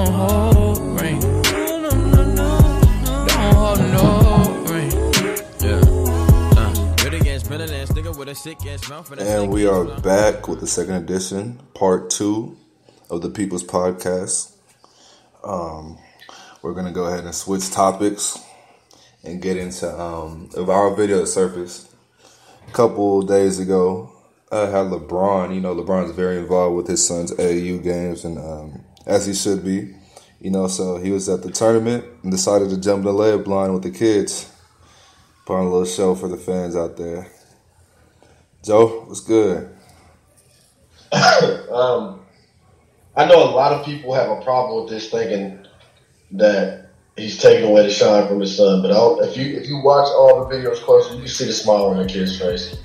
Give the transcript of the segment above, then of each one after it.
don't hold ring. Don't hold no ring. And we are back with the second edition, part 2 of the People's Podcast. We're going to go ahead and switch topics and get into a viral video that surfaced a couple days ago. Had LeBron, LeBron's very involved with his son's AAU games, and as he should be, so he was at the tournament and decided to jump in the layup line with the kids. Put on a little show for the fans out there. Joe, what's good? I know a lot of people have a problem with this, thinking that he's taking away the shine from his son. But if you watch all the videos closely, you can see the smile on the kid's face.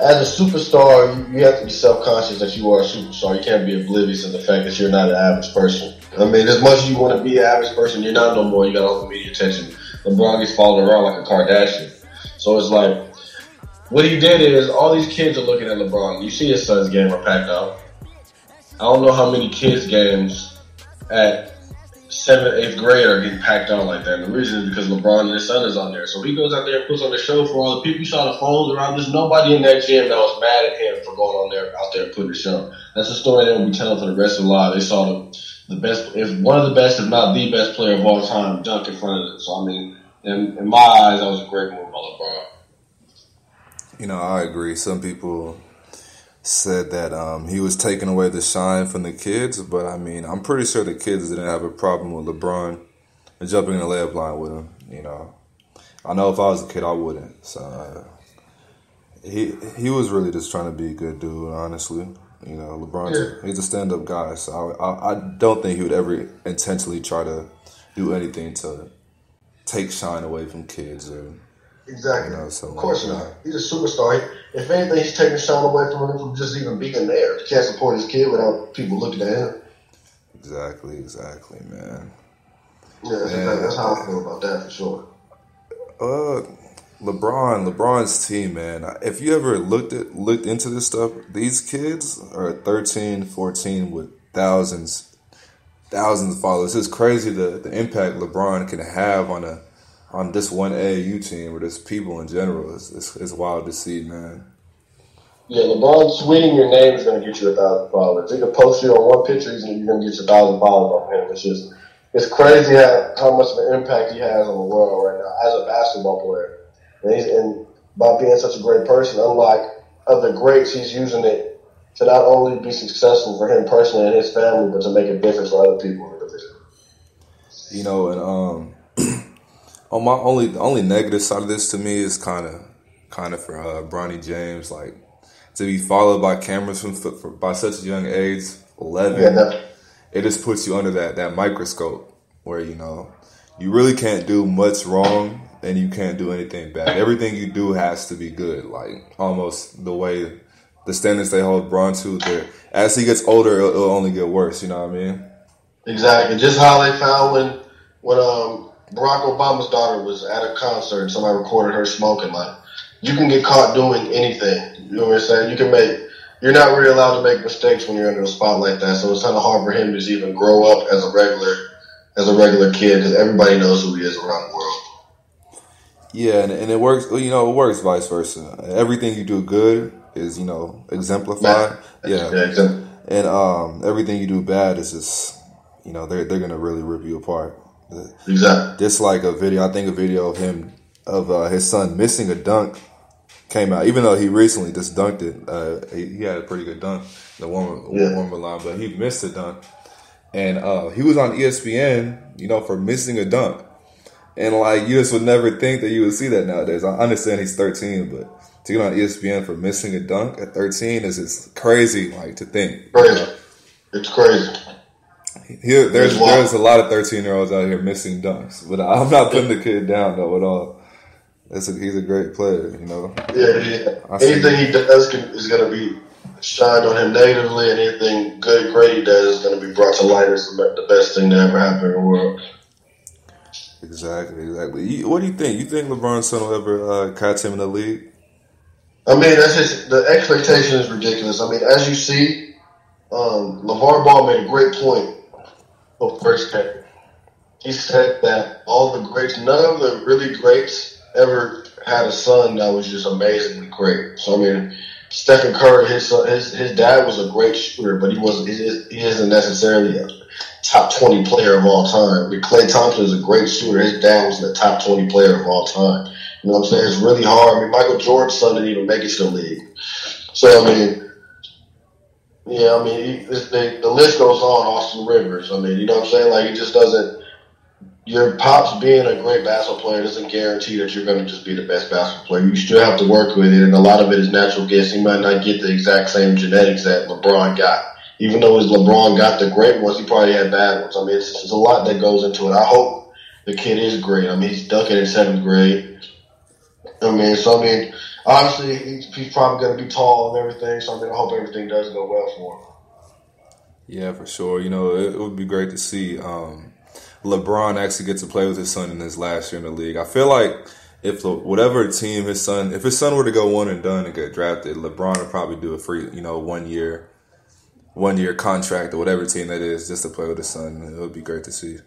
As a superstar, you have to be self-conscious that you are a superstar. You can't be oblivious of the fact that you're not an average person. I mean, as much as you want to be an average person, you're not no more. You got all the media attention. LeBron gets followed around like a Kardashian. So it's like, what he did is, all these kids are looking at LeBron. You see his son's game are packed out. I don't know how many kids' games at 7th, 8th grade are getting packed out like that. And the reason is because LeBron and his son is on there. So he goes out there and puts on the show for all the people. You saw the phones around. There's nobody in that gym that was mad at him for going out there and putting the show. That's a story they will be telling for the rest of their lives. They saw the best, if one of the best, if not the best player of all time, dunk in front of them. So, I mean, in my eyes, that was a great move by LeBron. I agree. Some people said that he was taking away the shine from the kids, but I mean, I'm pretty sure the kids didn't have a problem with LeBron and jumping in the layup line with him. I know if I was a kid, I wouldn't. So he was really just trying to be a good dude, honestly. LeBron, he's a stand-up guy, so I don't think he would ever intentionally try to do anything to take shine away from kids or. Exactly. Of course not. He's a superstar. If anything, he's taking shine away from him from just even being there. He can't support his kid without people looking at him. Exactly, man. Yeah, that's how I feel about that for sure. LeBron's team, man. If you ever looked into this stuff, these kids are 13, 14 with thousands of followers. It's crazy the impact LeBron can have on this one AAU team or just people in general. It's wild to see, man. Yeah, LeBron tweeting your name is going to get you 1,000 followers. He can post you on one picture, you're going to get 1,000 followers off him. It's crazy how much of an impact he has on the world right now as a basketball player. And by being such a great person, unlike other greats, he's using it to not only be successful for him personally and his family, but to make a difference for other people in the division. On my only negative side of this to me is kind of for Bronny James, like to be followed by cameras by such a young age, 11. Yeah, it just puts you under that microscope where you really can't do much wrong and you can't do anything bad. Everything you do has to be good, like almost the way the standards they hold Bron to. As he gets older, it'll only get worse. You know what I mean? Exactly. Just how they found when Barack Obama's daughter was at a concert and somebody recorded her smoking. Like, you can get caught doing anything. You know what I'm saying? You're not really allowed to make mistakes when you're under a spot like that. So it's kind of hard for him to even grow up as a regular kid because everybody knows who he is around the world. Yeah, and it works. It works vice versa. Everything you do good is exemplified. Yeah, and everything you do bad is just they're gonna really rip you apart. Exactly. Just like a video of him of his son missing a dunk came out, even though he recently just dunked it. He had a pretty good dunk, the warmer line, but he missed a dunk, and he was on ESPN, for missing a dunk, and like you just would never think that you would see that nowadays. I understand he's 13, but to get on ESPN for missing a dunk at 13 is just crazy, like to think. Crazy. It's crazy. There's a lot of 13-year-olds out here missing dunks, but I'm not putting the kid down though at all. He's a great player, Yeah. Anything he does is going to be shined on him negatively, and anything great he does is going to be brought to light as the best thing to ever happen in the world. Exactly. What do you think? You think LeBron's son will ever catch him in the league? I mean, the expectation is ridiculous. I mean, as you see, LeVar Ball made a great point first that he said that all the greats, none of the really greats ever had a son that was just amazingly great. So I mean, Stephen Curry, his dad was a great shooter, but he isn't necessarily a top 20 player of all time. But Klay Thompson is a great shooter. His dad was the top 20 player of all time. You know what I'm saying? It's really hard. I mean, Michael Jordan's son didn't even make it to the league. So I mean, yeah, I mean, the list goes on. Austin Rivers. I mean, you know what I'm saying? Like, it just doesn't. Your pops being a great basketball player doesn't guarantee that you're going to just be the best basketball player. You still have to work with it, and a lot of it is natural gifts. He might not get the exact same genetics that LeBron got. Even though his LeBron got the great ones, he probably had bad ones. I mean, it's a lot that goes into it. I hope the kid is great. I mean, he's dunking in 7th grade. I mean, obviously, he's probably going to be tall and everything, so I mean, I hope everything does go well for him. Yeah, for sure. You know, it would be great to see LeBron actually get to play with his son in his last year in the league. I feel like if whatever team his son were to go one and done and get drafted, LeBron would probably do a free, 1 year contract or whatever team that is just to play with his son. It would be great to see.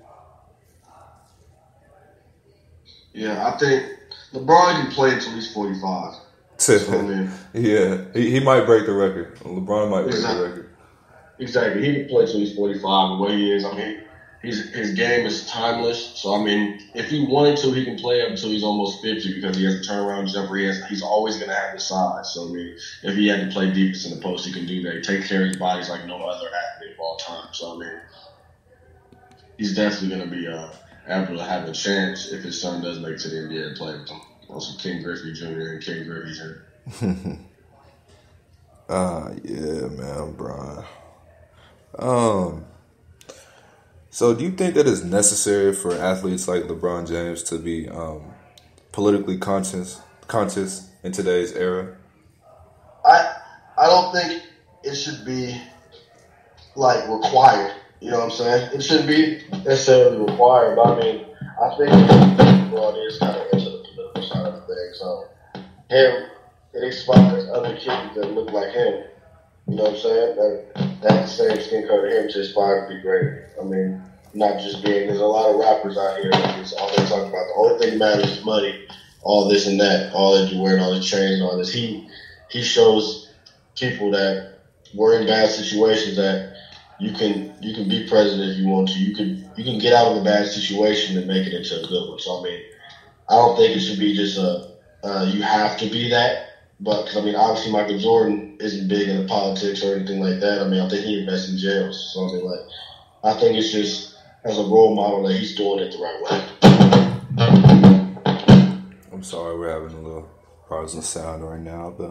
Yeah, I think LeBron can play until he's 45. So, I mean, yeah, he might break the record. LeBron might break the record. Exactly. He can play till he's 45 the way he is. I mean, his game is timeless. So, I mean, if he wanted to, he can play up until he's almost 50 because he has a turnaround jumper. He's always going to have the size. So, I mean, if he had to play deepest in the post, he can do that. He takes care of his body like no other athlete of all time. So, I mean, he's definitely going to be able to have a chance if his son does make it to the NBA and play with him. Also, King Griffey Jr. and King Griffey Jr. Yeah, man, Brian. So do you think that it's necessary for athletes like LeBron James to be politically conscious in today's era? I don't think it should be like required. You know what I'm saying? It shouldn't be necessarily required, but I mean, I think LeBron is kind of into the political side of things. So him, it inspires other kids that look like him. You know what I'm saying? That's the same skin color to him to aspire to be great. I mean, not just being. There's a lot of rappers out here that it's all they talk about. The only thing that matters is money, all this and that, all that you're wearing, all the chains, all this. He shows people that were in bad situations that you can be president if you want to. You can get out of a bad situation and make it into a good one. So I mean, I don't think it should be just you have to be that. But because I mean, obviously Michael Jordan isn't big into politics or anything like that. I mean, I think he invests in jails. So I mean, like, I think it's just as a role model that he's doing it the right way. I'm sorry, we're having a little problems with sound right now, but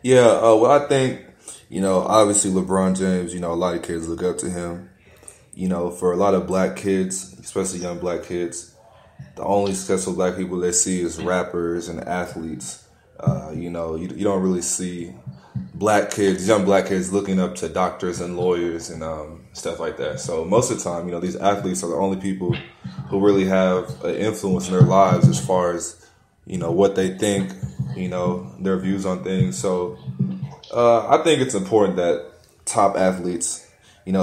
well, I think, obviously LeBron James, a lot of kids look up to him. For a lot of black kids, especially young black kids, the only successful black people they see is rappers and athletes. You don't really see young black kids looking up to doctors and lawyers and stuff like that. So most of the time, these athletes are the only people who really have an influence in their lives as far as, what they think, their views on things. So I think it's important that top athletes,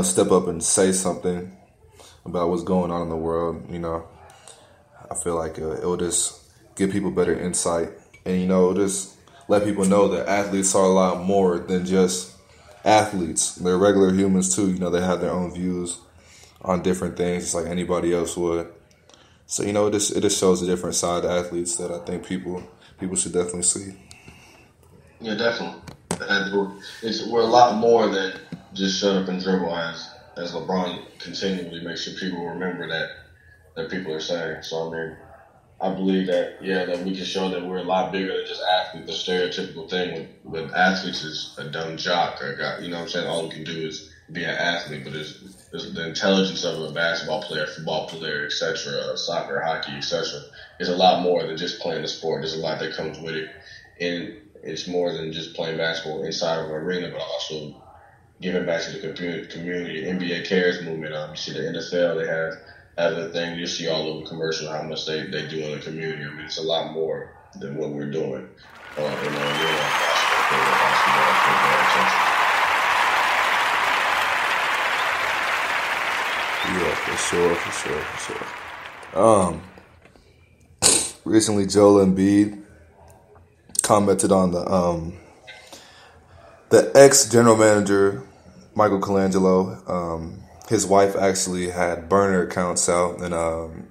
step up and say something about what's going on in the world. I feel like it will just give people better insight and, just let people know that athletes are a lot more than just athletes. They're regular humans too. They have their own views on different things just like anybody else would. So, it just shows a different side of athletes that I think people should definitely see. Yeah, definitely. We're a lot more than just shut up and dribble as LeBron continually makes sure people remember that people are saying. So, I mean, I believe that we can show that we're a lot bigger than just athletes. The stereotypical thing with athletes is a dumb jock or a guy. You know what I'm saying? All we can do is be an athlete, but there's the intelligence of a basketball player, football player, etc., soccer, hockey, etc. is a lot more than just playing the sport. There's a lot that comes with it, and it's more than just playing basketball inside of an arena, but also giving back to the community. NBA Cares movement. You see the NFL, they have a thing. You see all over the commercial how much they do in the community. I mean, it's a lot more than what we're doing in our arena. Basketball, football, etc. Yeah, for sure. Recently Joel Embiid commented on the ex general manager Michael Colangelo. His wife actually had burner accounts out, and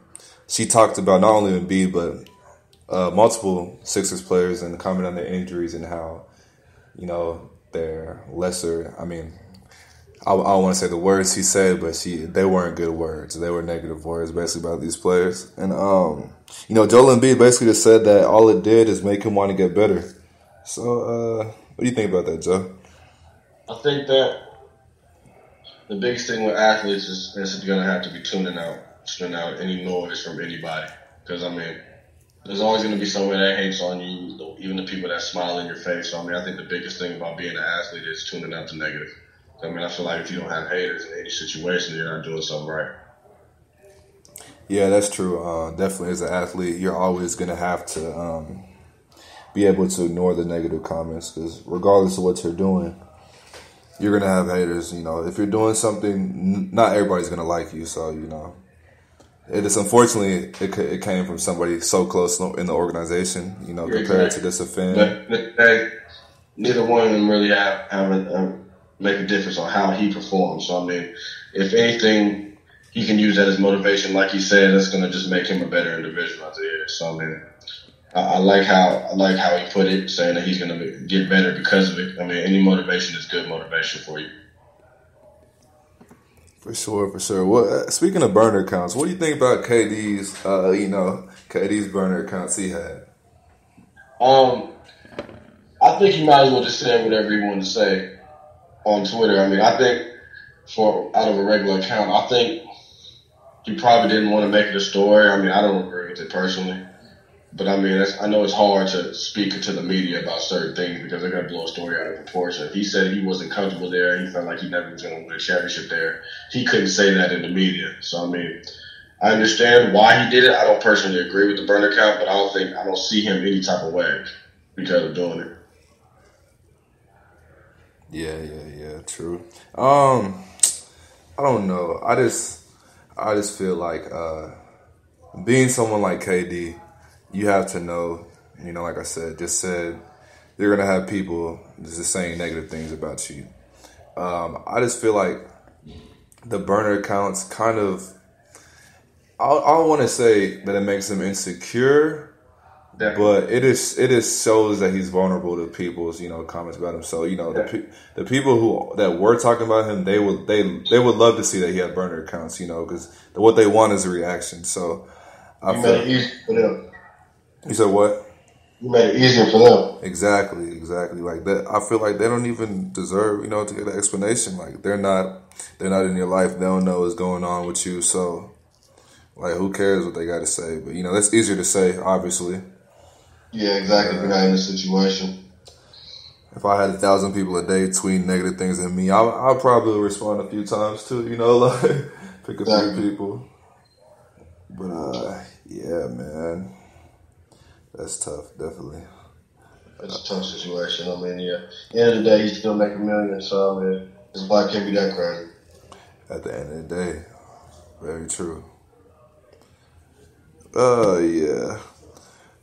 she talked about not only Embiid but multiple Sixers players and commented on their injuries and how they're lesser. I mean, I don't want to say the words he said, but they weren't good words. They were negative words basically about these players. And Joel Embiid basically just said that all it did is make him want to get better. So what do you think about that, Joe? I think that the biggest thing with athletes is going to have to be tuning out any noise from anybody. Because, I mean, there's always going to be someone that hates on you, even the people that smile in your face. So, I mean, I think the biggest thing about being an athlete is tuning out the negative. I mean, I feel like if you don't have haters in any situation, you're not doing something right. Yeah, that's true. Definitely, as an athlete, you're always going to have to be able to ignore the negative comments because regardless of what you're doing, you're going to have haters. If you're doing something, not everybody's going to like you. So, it is unfortunately, it came from somebody so close in the organization, compared to this offend. But neither one of them really have make a difference on how he performs. So, I mean, if anything, he can use that as motivation. Like he said, that's going to just make him a better individual as he is. So, I mean, I like how he put it, saying that he's going to get better because of it. I mean, any motivation is good motivation for you. For sure. Well, speaking of burner accounts, what do you think about KD's, KD's burner accounts he had? I think he might as well just say whatever he wanted to say on Twitter. I mean, I think out of a regular account, I think he probably didn't want to make it a story. I mean, I don't agree with it personally. But, I mean, I know it's hard to speak to the media about certain things because they're going to blow a story out of proportion. If he said he wasn't comfortable there, he felt like he never was going to win a championship there, he couldn't say that in the media. So, I mean, I understand why he did it. I don't personally agree with the burner count, but I don't see him any type of way because of doing it. Yeah, true. I don't know. I just feel like being someone like KD, you have to know, like I said, you're going to have people just saying negative things about you. I just feel like the burner accounts kind of, I don't want to say that it makes him insecure, but it is shows that he's vulnerable to people's, comments about him. So, the people that were talking about him, they would love to see that he had burner accounts, because what they want is a reaction. So, I feel made it easy for them. You said what? You made it easier for them. Exactly. Like that, I feel like they don't even deserve, to get an explanation. Like they're not in your life. They don't know what's going on with you. So, like, who cares what they got to say? But that's easier to say, obviously. Yeah, exactly. If you're not in this situation. If I had 1,000 people a day tweeting negative things at me, I'll probably respond a few times too. Like pick a few people. But yeah, man. That's tough, definitely. It's a tough situation. I mean, yeah. At the end of the day, he's still making millions, so I mean, his life can't be that crazy. At the end of the day, very true. Yeah.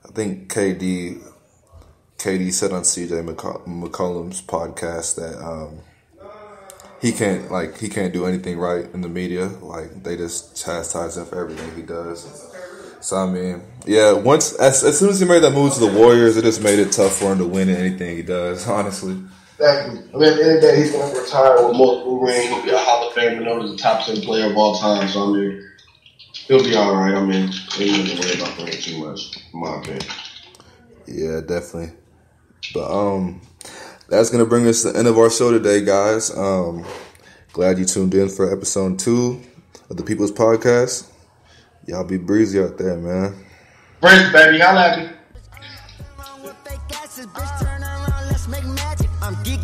I think KD said on CJ McCollum's podcast that he can't do anything right in the media. Like they just chastise him for everything he does. So, I mean, yeah, as soon as he made that move to the Warriors, it just made it tough for him to win in anything he does, honestly. Exactly. I mean, at the end of the day, he's going to retire with multiple rings. He'll be a Hall of Famer, known as the top 10 player of all time. So, I mean, he'll be all right. I mean, he doesn't worry about playing too much, in my opinion. Yeah, definitely. But that's going to bring us to the end of our show today, guys. Glad you tuned in for episode 2 of the People's Podcast. Y'all be breezy out there, man. Breezy, baby. Y'all happy. I'm geek